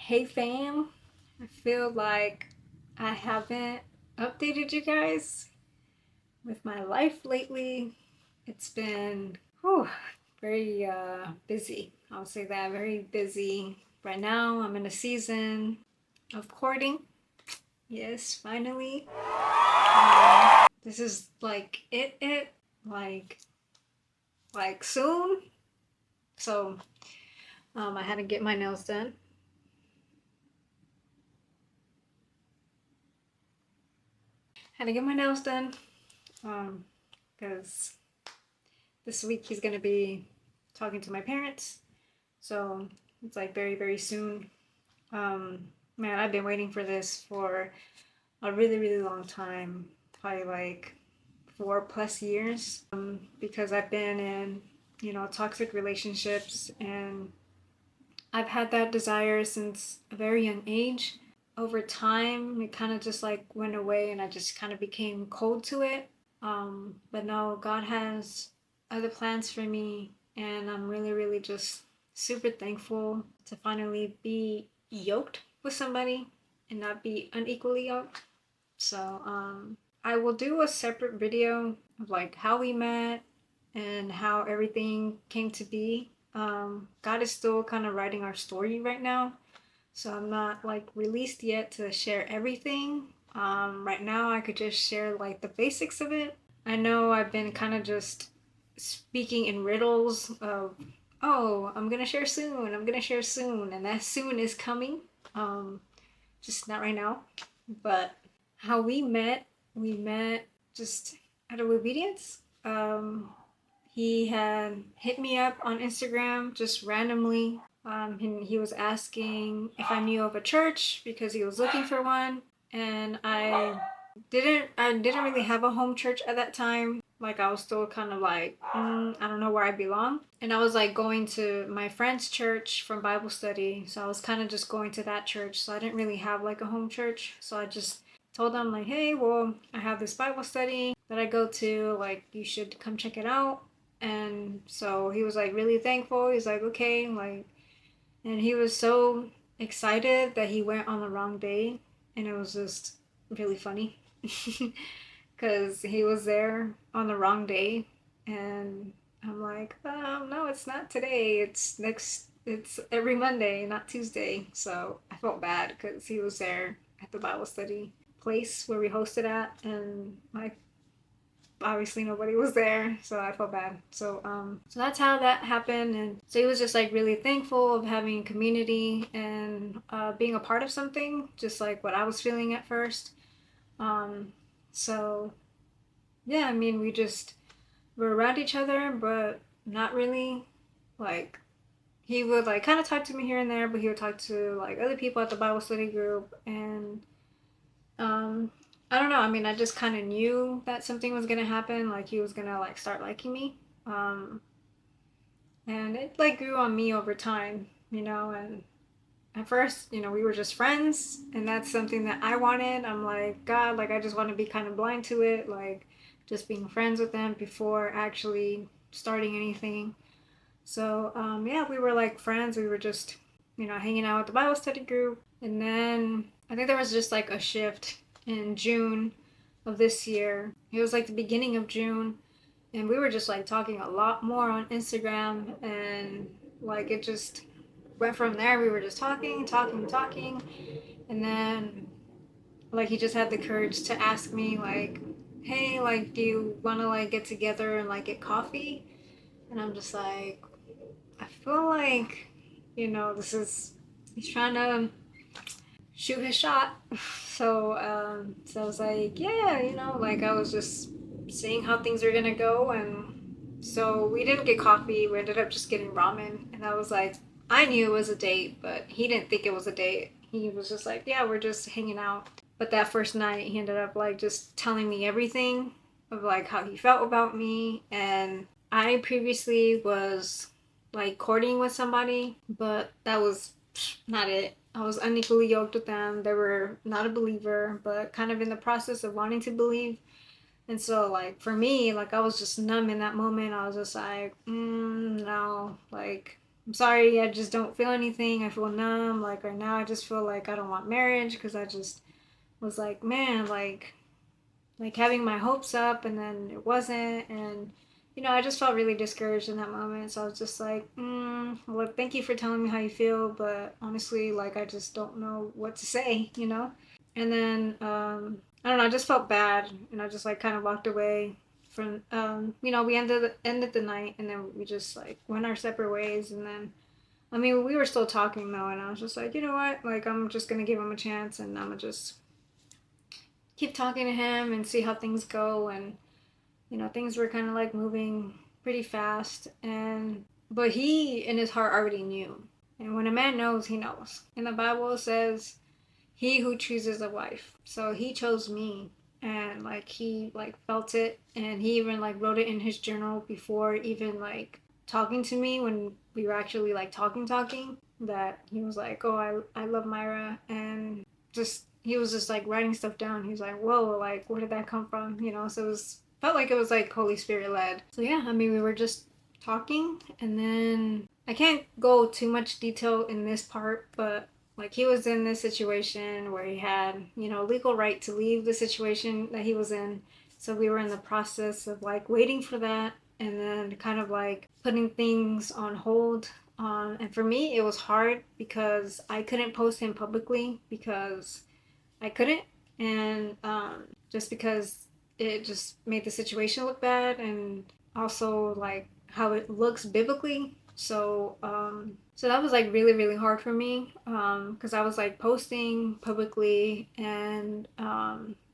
Hey fam, I feel like I haven't updated you guys with my life lately. It's been very busy. I'll say that, very busy. Right now, I'm in a season of courting. Yes, finally. This is like it like soon. So I had to get my nails done. Had to get my nails done because this week he's gonna be talking to my parents. So it's like very, very soon. Man, I've been waiting for this for a really, really long time. Probably like 4+ years. Because I've been in, toxic relationships, and I've had that desire since a very young age. Over time, it kind of just like went away, and I just kind of became cold to it. But no, God has other plans for me, and I'm really, really just super thankful to finally be yoked with somebody and not be unequally yoked. So, I will do a separate video of like how we met and how everything came to be. God is still kind of writing our story right now, so I'm not like released yet to share everything. Right now, I could just share like the basics of it. I know I've been kind of just speaking in riddles of, oh, I'm gonna share soon, I'm gonna share soon, and that soon is coming. Um, just not right now. But how we met just out of obedience. He had hit me up on Instagram just randomly. He was asking if I knew of a church because he was looking for one, and I didn't really have a home church at that time. Like I was still kind of like, I don't know where I belong. And I was like going to my friend's church from Bible study. So I was kind of just going to that church. So I didn't really have like a home church. So I just told them like, hey, well, I have this Bible study that I go to. Like, you should come check it out. And so he was like really thankful. He's like, okay, like, and he was so excited that he went on the wrong day. And it was just really funny. Because he was there on the wrong day, and I'm like, no, it's not today. It's every Monday, not Tuesday. So I felt bad because he was there at the Bible study place where we hosted at, and like obviously nobody was there, so I felt bad. So that's how that happened, and so he was just like really thankful of having community and being a part of something, just like what I was feeling at first. Um, so yeah, I mean, we're around each other, but not really. Like, he would like kind of talk to me here and there, but he would talk to like other people at the Bible study group, and um, I don't know. I mean, I just kind of knew that something was gonna happen. Like, he was gonna like start liking me, and it like grew on me over time, And at first, we were just friends, and that's something that I wanted. I'm like, God, like I just want to be kind of blind to it, like just being friends with them before actually starting anything. So yeah, we were like friends. We were just, hanging out with the Bible study group, and then I think there was just like a shift in June of this year. It was like the beginning of June, and we were just like talking a lot more on Instagram, and like it just went from there. We were just talking, talking, talking, and then like he just had the courage to ask me like, hey, like, do you want to like get together and like get coffee? And I'm just like, I feel like, this is, he's trying to shoot his shot. So I was like, yeah, like I was just seeing how things are gonna go. And so we didn't get coffee. We ended up just getting ramen. And I was like, I knew it was a date, but he didn't think it was a date. He was just like, yeah, we're just hanging out. But that first night, he ended up like just telling me everything of like how he felt about me. And I previously was like courting with somebody, but that was not it. I was unequally yoked with them. They were not a believer, but kind of in the process of wanting to believe. And so, like, for me, like, I was just numb in that moment. I was just like, no, like, I'm sorry, I just don't feel anything. I feel numb. Like right now, I just feel like I don't want marriage because I just was like, man, like having my hopes up and then it wasn't. And, I just felt really discouraged in that moment. So I was just like, well, thank you for telling me how you feel. But honestly, like, I just don't know what to say. And then, I don't know, I just felt bad. And I just like kind of walked away from, we ended the night and then we just like went our separate ways. And then, I mean, we were still talking though. And I was just like, you know what? Like, I'm just going to give him a chance and I'm going to just keep talking to him and see how things go. And things were kind of like moving pretty fast. And but he in his heart already knew. And when a man knows, he knows. And the Bible says, "He who chooses a wife." So he chose me, and like he like felt it, and he even like wrote it in his journal before even like talking to me when we were actually like talking. That he was like, "Oh, I love Myra," and just he was just like writing stuff down. He was like, "Whoa, like where did that come from?" So it was felt like it was like Holy Spirit led. So yeah, I mean we were just talking, and then I can't go too much detail in this part, but like he was in this situation where he had legal right to leave the situation that he was in. So we were in the process of like waiting for that, and then kind of like putting things on hold. And for me it was hard because I couldn't post him publicly because I couldn't. And just because it just made the situation look bad, and also like how it looks biblically. So that was like really really hard for me because I was like posting publicly, and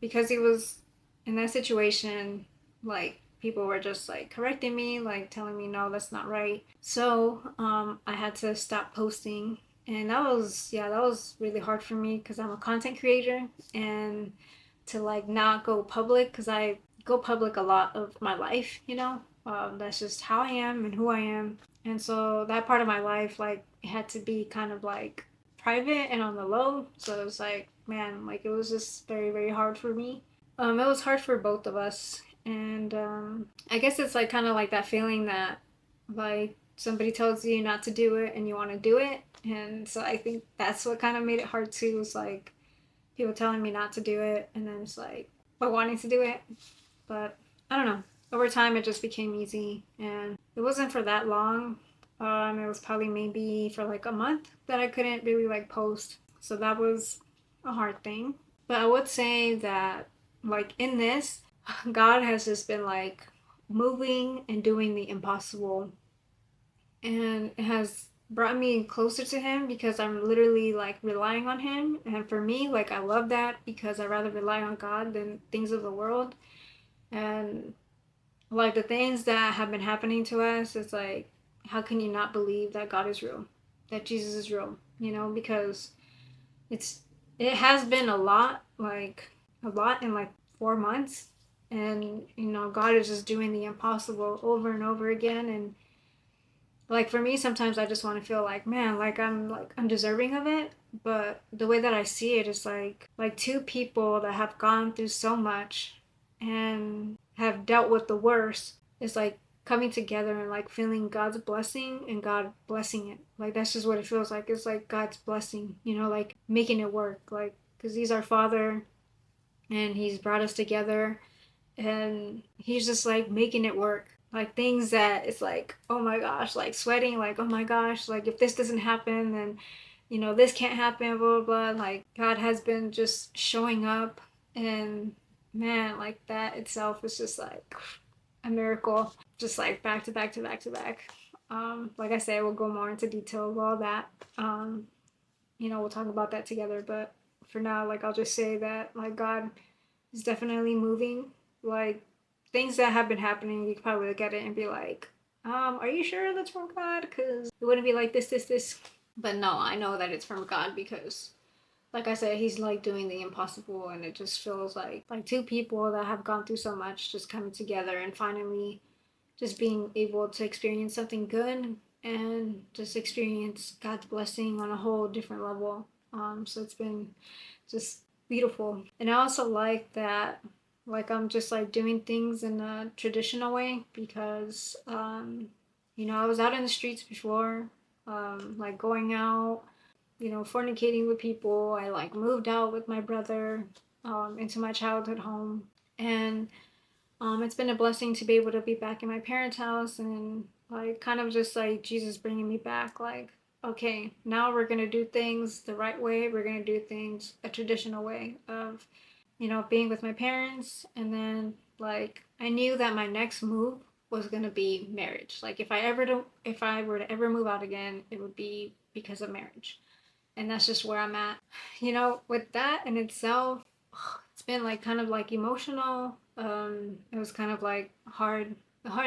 because he was in that situation, like people were just like correcting me, like telling me no, that's not right. So I had to stop posting, and that was really hard for me because I'm a content creator, and to like not go public because I go public a lot of my life. That's just how I am and who I am. And so that part of my life, like, it had to be kind of like private and on the low. So it was like, man, like, it was just very, very hard for me. It was hard for both of us. And I guess it's like kind of like that feeling that, like, somebody tells you not to do it and you want to do it. And so I think that's what kind of made it hard too, was like people telling me not to do it, and then it's like, but wanting to do it. But I don't know. Over time, it just became easy, and it wasn't for that long. It was probably maybe for like a month that I couldn't really like post. So that was a hard thing. But I would say that, like, in this, God has just been like moving and doing the impossible, and it has brought me closer to him because I'm literally like relying on him. And for me, like, I love that because I rather rely on God than things of the world. And like the things that have been happening to us, it's like, how can you not believe that God is real, that Jesus is real? Because it's it has been a lot in like 4 months. And God is just doing the impossible over and over again. And like for me, sometimes I just want to feel like, man, like I'm deserving of it. But the way that I see it is like two people that have gone through so much and have dealt with the worst, is like coming together and like feeling God's blessing and God blessing it. Like that's just what it feels like. It's like God's blessing, like making it work. Like, because he's our father and he's brought us together, and he's just like making it work. Like things that it's like, oh my gosh, like sweating, like, oh my gosh, like if this doesn't happen, then this can't happen, blah blah blah. Like God has been just showing up, and man, like that itself is just like a miracle. Just like back to back to back to back. Like I said, we'll go more into detail of all that. We'll talk about that together, but for now, like I'll just say that like God is definitely moving. Like things that have been happening, you could probably look at it and be like, are you sure that's from God? Because it wouldn't be like this. But no, I know that it's from God because, like I said, he's like doing the impossible, and it just feels like two people that have gone through so much just coming together and finally just being able to experience something good and just experience God's blessing on a whole different level. So it's been just beautiful. And I also like that, like, I'm just like doing things in a traditional way because I was out in the streets before. like going out, fornicating with people. I like moved out with my brother into my childhood home. And it's been a blessing to be able to be back in my parents' house and like kind of just like Jesus bringing me back. Like, okay, now we're going to do things the right way. We're going to do things a traditional way of, being with my parents. And then like I knew that my next move was going to be marriage. Like if I were to ever move out again, it would be because of marriage. And that's just where I'm at. With that in itself, it's been like kind of like emotional. It was kind of like a hard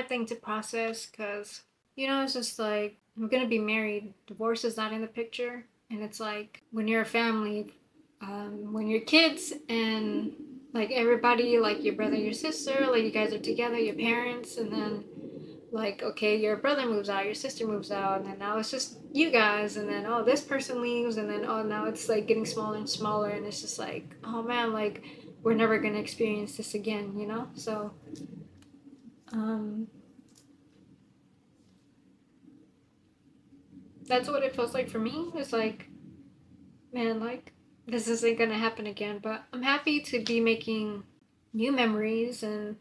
thing to process because it's just like I'm gonna be married. Divorce is not in the picture, and it's like when you're a family, when you're kids and like everybody, like your brother, your sister, like you guys are together, your parents, and then like okay your brother moves out, your sister moves out, and then now it's just you guys, and then oh this person leaves, and then oh now it's like getting smaller and smaller, and it's just like oh man, like we're never gonna experience this again. So um that's what it feels like for me. It's like man, like this isn't gonna happen again, but I'm happy to be making new memories and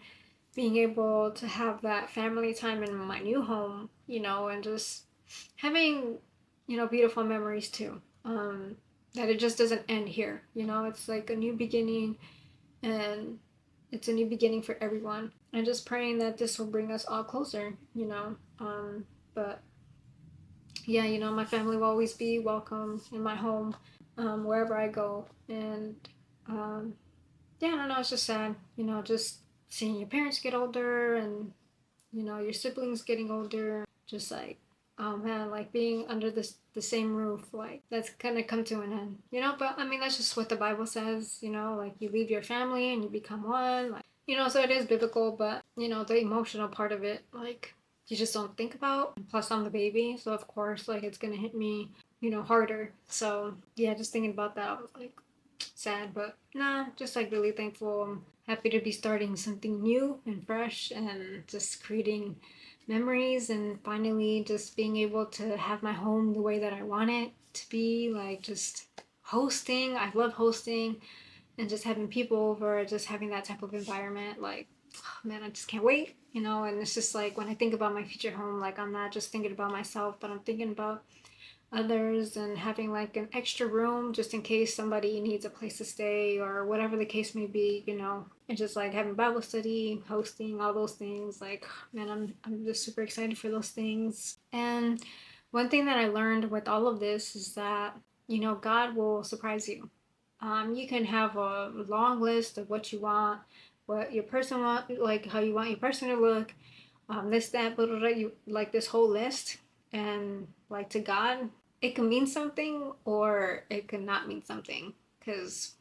being able to have that family time in my new home, and just having, beautiful memories too. That it just doesn't end here. It's like a new beginning, and it's a new beginning for everyone. And just praying that this will bring us all closer. But yeah, my family will always be welcome in my home, wherever I go. And um, yeah, I don't know, it's just sad, just seeing your parents get older and your siblings getting older, just like oh man, like being under the same roof, like that's gonna come to an end. But I mean that's just what the Bible says, like you leave your family and you become one, like so it is biblical, but the emotional part of it, like you just don't think about. Plus I'm the baby, so of course like it's gonna hit me harder. So yeah, just thinking about that I was like sad, but nah, just like really thankful. I'm happy to be starting something new and fresh and just creating memories and finally just being able to have my home the way that I want it to be. Like just hosting. I love hosting and just having people over, just having that type of environment. Like, oh, man, I just can't wait. And it's just like when I think about my future home, like I'm not just thinking about myself, but I'm thinking about others and having like an extra room just in case somebody needs a place to stay or whatever the case may be. And just like having Bible study, hosting, all those things. Like, man, I'm just super excited for those things. And one thing that I learned with all of this is that, God will surprise you. You can have a long list of what you want, what your person want, like how you want your person to look, this, that, blah, blah, blah, you like this whole list, and like to God, it can mean something or it can not mean something, because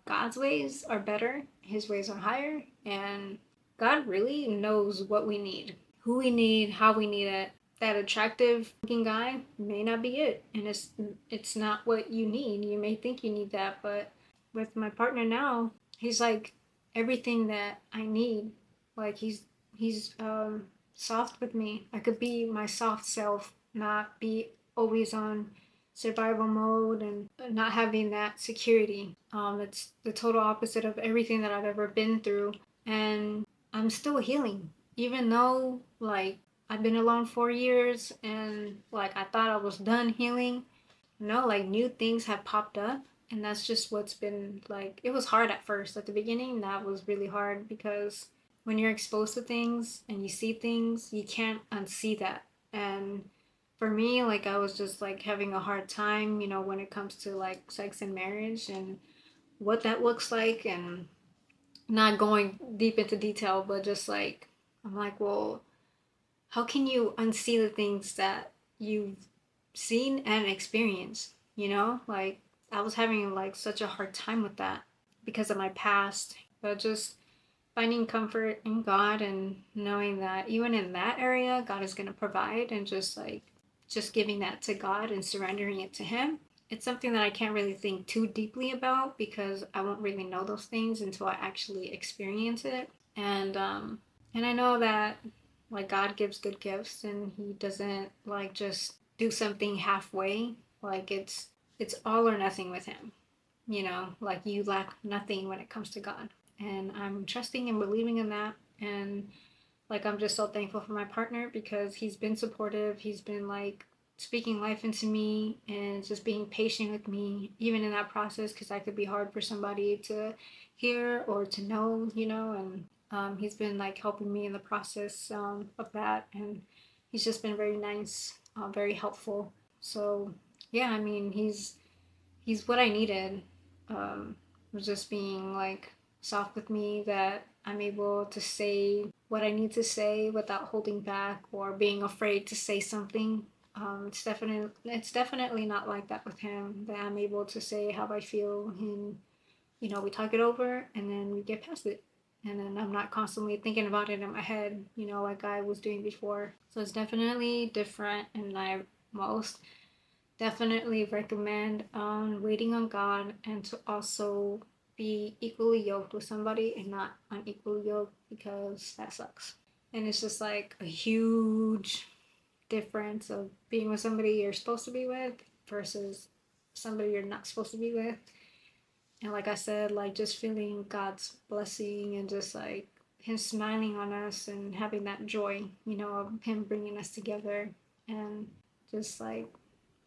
God's ways are better, His ways are higher, and God really knows what we need, who we need, how we need it. That attractive looking guy may not be it, and it's not what you need. You may think you need that, but with my partner now, he's like everything that I need. Like he's soft with me. I could be my soft self, not be always on survival mode and not having that security. It's the total opposite of everything that I've ever been through, and I'm still healing, even though like I've been alone 4 years and like I thought I was done healing. No, like new things have popped up, and that's just what's been like. It was hard at first. At the beginning, that was really hard because when you're exposed to things and you see things, you can't unsee that. And for me, like I was just like having a hard time, when it comes to like sex and marriage and what that looks like, and not going deep into detail, but just like I'm like, well, how can you unsee the things that you've seen and experienced? Like I was having like such a hard time with that because of my past, but just finding comfort in God and knowing that even in that area, God is going to provide, and just giving that to God and surrendering it to Him. It's something that I can't really think too deeply about because I won't really know those things until I actually experience it. And I know that like God gives good gifts and He doesn't like just do something halfway. Like it's all or nothing with him. Like you lack nothing when it comes to God. And I'm trusting and believing in that. And like I'm just so thankful for my partner because he's been supportive. He's been like speaking life into me and just being patient with me, even in that process, because that could be hard for somebody to hear or to know. And he's been like helping me in the process of that. And he's just been very nice, very helpful. So yeah, I mean, he's what I needed. Was just being like soft with me, that I'm able to say what I need to say without holding back or being afraid to say something. It's definitely not like that with him. That I'm able to say how I feel, and we talk it over, and then we get past it. And then I'm not constantly thinking about it in my head, like I was doing before. So it's definitely different, and I most definitely recommend waiting on God, and to also be equally yoked with somebody and not unequally yoked, because that sucks. And it's just like a huge difference of being with somebody you're supposed to be with versus somebody you're not supposed to be with. And like I said, like just feeling God's blessing and just like Him smiling on us and having that joy, of Him bringing us together, and just like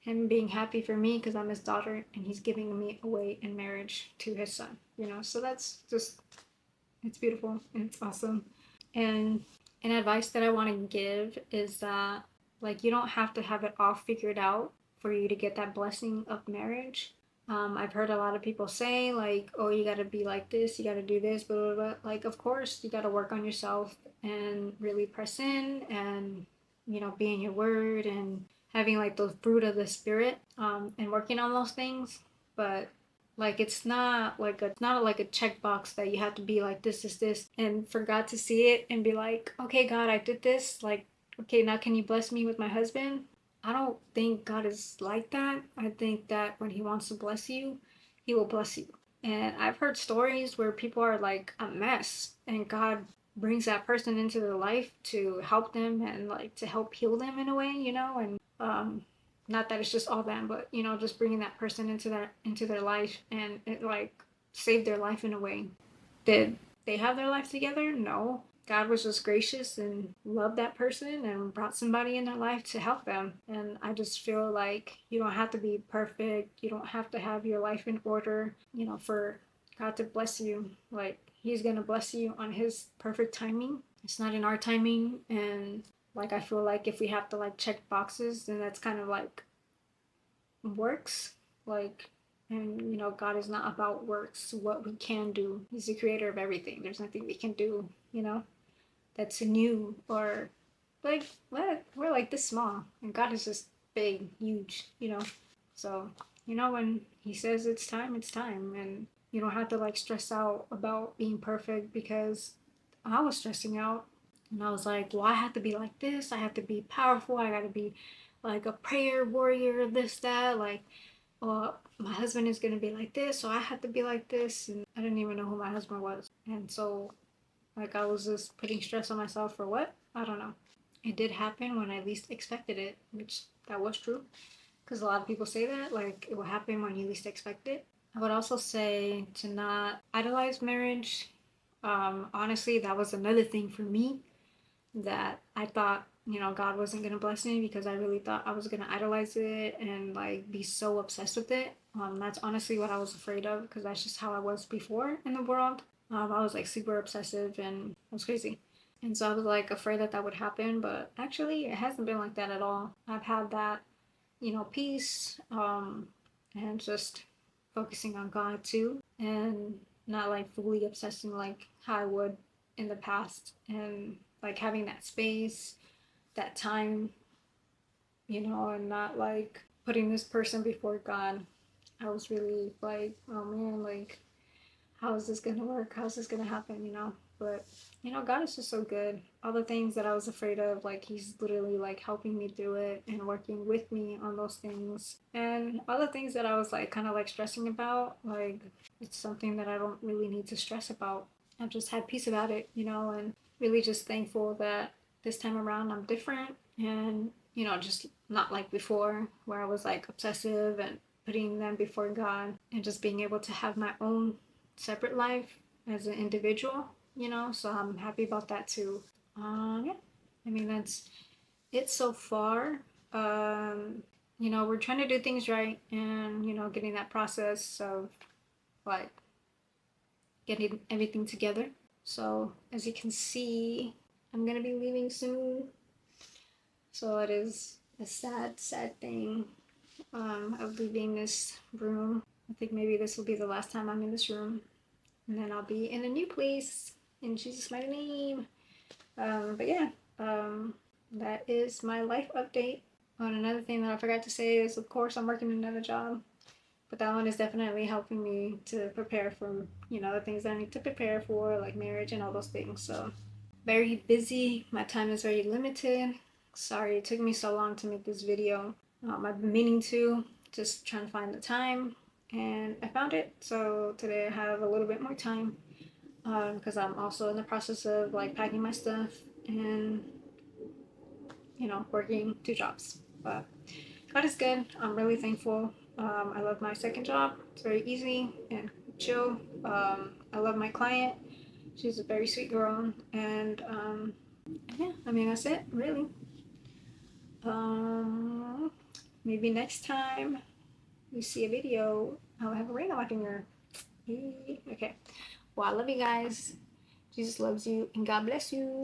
Him being happy for me because I'm His daughter and He's giving me away in marriage to His son. So that's just, it's beautiful and it's awesome. And an advice that I want to give is that, like, you don't have to have it all figured out for you to get that blessing of marriage. I've heard a lot of people say, like, oh, you got to be like this, you got to do this, blah, blah, blah. Like, of course, you got to work on yourself and really press in and, be in your word and having like those fruit of the spirit, and working on those things. But like it's not like a checkbox that you have to be like this is this, and for God to see it and be like, okay, God, I did this. Like, okay, now can you bless me with my husband? I don't think God is like that. I think that when He wants to bless you, He will bless you. And I've heard stories where people are like a mess, and God brings that person into their life to help them and like to help heal them in a way, and not that it's just all them, but just bringing that person into their life, and it like saved their life in a way. Did they have their life together? No. God was just gracious and loved that person and brought somebody in their life to help them. And I just feel like you don't have to be perfect. You don't have to have your life in order, for God to bless you. Like, He's going to bless you on His perfect timing. It's not in our timing. And like, I feel like if we have to like check boxes, then that's kind of like works. Like, and God is not about works, what we can do. He's the creator of everything. There's nothing we can do, that's new, or like what, we're like this small, and God is just big, huge. So when He says it's time, it's time. And you don't have to like stress out about being perfect, because I was stressing out, and I was like, well, I have to be like this, I have to be powerful, I gotta be like a prayer warrior, this, that, like, well, my husband is gonna be like this, so I have to be like this. And I didn't even know who my husband was. And so like I was just putting stress on myself for what? I don't know. It did happen when I least expected it, which that was true. Because a lot of people say that, like, it will happen when you least expect it. I would also say to not idolize marriage. Honestly, that was another thing for me, that I thought, God wasn't going to bless me because I really thought I was going to idolize it and like be so obsessed with it. That's honestly what I was afraid of, because that's just how I was before in the world. I was like super obsessive and it was crazy. And so I was like afraid that that would happen, but actually it hasn't been like that at all. I've had that, peace, and just focusing on God too, and not like fully obsessing like how I would in the past, and like having that space, that time, and not like putting this person before God. I was really like, oh man, like, how is this gonna work? How's this gonna happen? But God is just so good. All the things that I was afraid of, like He's literally like helping me through it and working with me on those things. And all the things that I was like kind of like stressing about, like it's something that I don't really need to stress about. I've just had peace about it, and really just thankful that this time around I'm different, and you know, just not like before, where I was like obsessive and putting them before God, and just being able to have my own separate life as an individual, you know. So I'm happy about that too. Yeah, I mean, that's it so far. Um, you know, we're trying to do things right, and you know, getting that process of like getting everything together. So as you can see, I'm gonna be leaving soon. So it is a sad, sad thing of leaving this room. I think maybe this will be the last time I'm in this room, and then I'll be in a new place in Jesus' mighty name. But yeah, that is my life update. On another thing that I forgot to say is, of course, I'm working another job, but that one is definitely helping me to prepare for, you know, the things that I need to prepare for, like marriage and all those things. So very busy. My time is very limited. Sorry it took me so long to make this video. I've been meaning to, just trying to find the time, and I found it. So today I have a little bit more time because I'm also in the process of like packing my stuff and, you know, working 2 jobs. But God is good. I'm really thankful. I love my second job. It's very easy and chill. I love my client. She's a very sweet girl, and yeah, I mean that's it, really. Um, Maybe next time you see a video, I'll have a ring on my finger. Okay. Well, I love you guys. Jesus loves you, and God bless you.